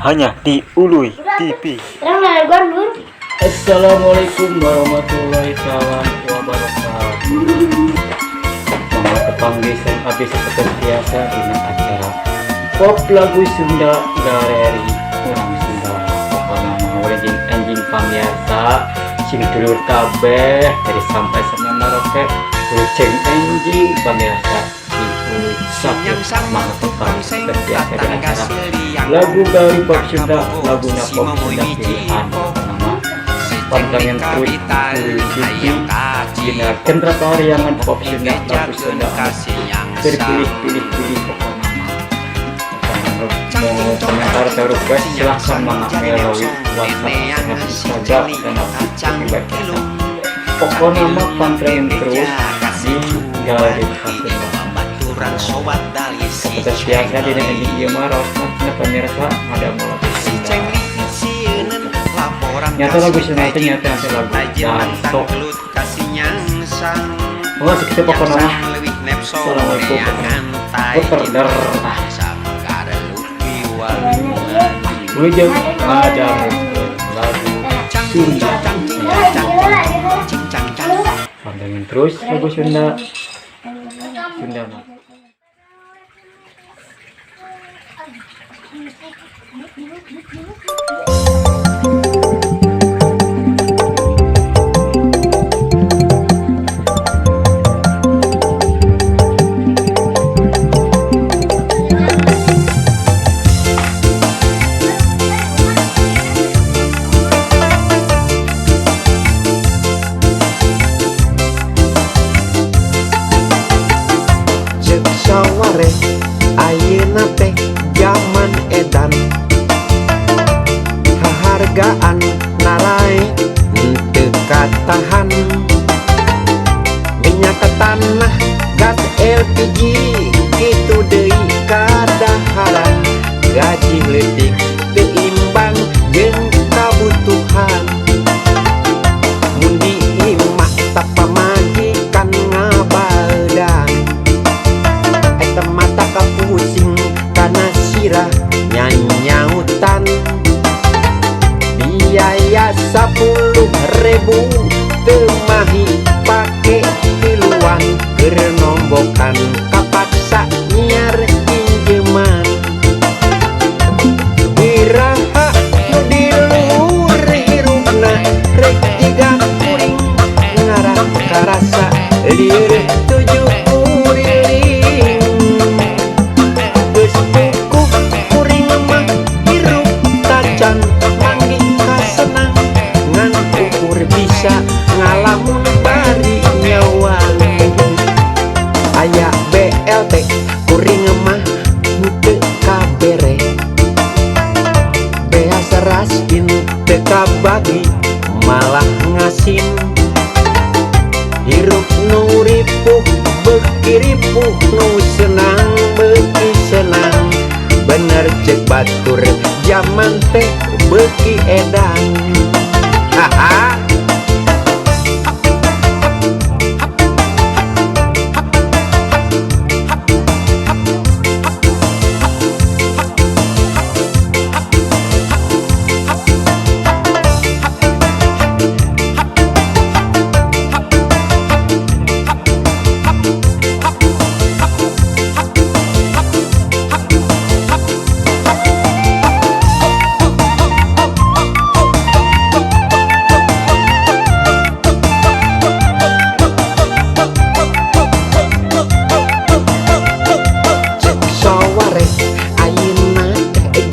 hanya di Uluy TV. Assalamualaikum warahmatullahi wabarakatuh. Selamat datang di habis seperti biasa ini acara pop lagu Sunda Galeri orang Sunda. Pokoknya mau anjing pamiarsa sing dulur kabeh dari sampai sama Merauke kucing anjing pamiarsa semangat tetap seperti biasa di acara lagu dari pop Sunda, lagunya pop Sunda pilihan nama pantangin kulit Gina Kendra Pariangan pop Sunda lagu Sunda terpilih-pilih pokoknya mau komentar atau request silahkan melalui WhatsApp saja dan pokoknya mah pantangin terus di galeri seperti biasa di ending dia mah rausnya pemirsa ada mulai nyata lagu Sunda itu nyata lagu jantok. Oh segitu pokoknya mah. Assalamualaikum. Terder. Ujung ada lagu Sunda. Pantengin terus lagu Sunda. Sunda. Saware ayeuna teh zaman edan hahargaan narai teu katahan minyak tanah gas LPG kitu deui kadaharan gaji leutik teu imbang jeung kabutuhan mun diimah tapa majikan ngabadan mata kapusing karena sirah nyanyautan biaya 10.000 temahi pake tiluan kernombokan kapaksa nyiar pinjeman iraha nu di luhur hirupna rek tiga kuring ngarah karasa lieur 7 ngalamun bari nyawa aya BLT kuring mah teu kabere bea seraskin teu kabagi malah ngasin hirup nu ripuh beuki ripuh nu senang beuki senang bener cek batur zaman teh beuki edan haha.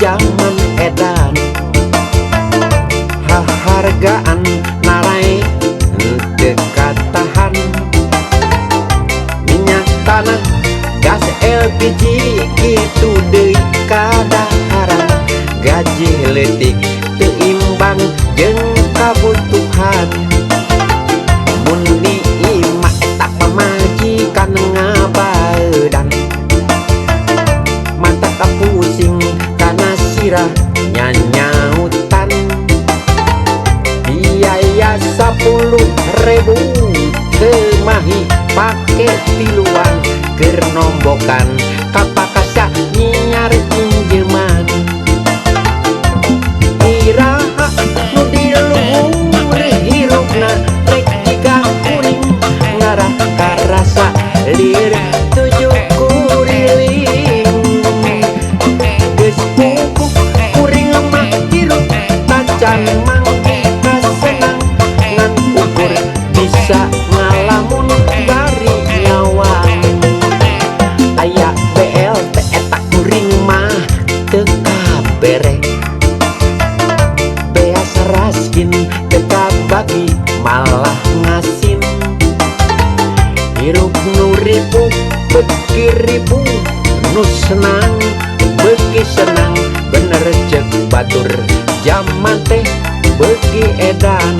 Zaman edan hahargaan narai teu katahan minyak tanah gas LPG kitu deui kadaharan gaji leutik teu imbang jeung kabutuhan mun diimah eta pamajikan ngabaeudan mata kapusing karena sirah nyanyautan biaya 10.000 temahi pake tiluan kernombokan kapakasa nyiar pinjeman beki ribu nu senang beki senang bener cek batur zaman teh beki edan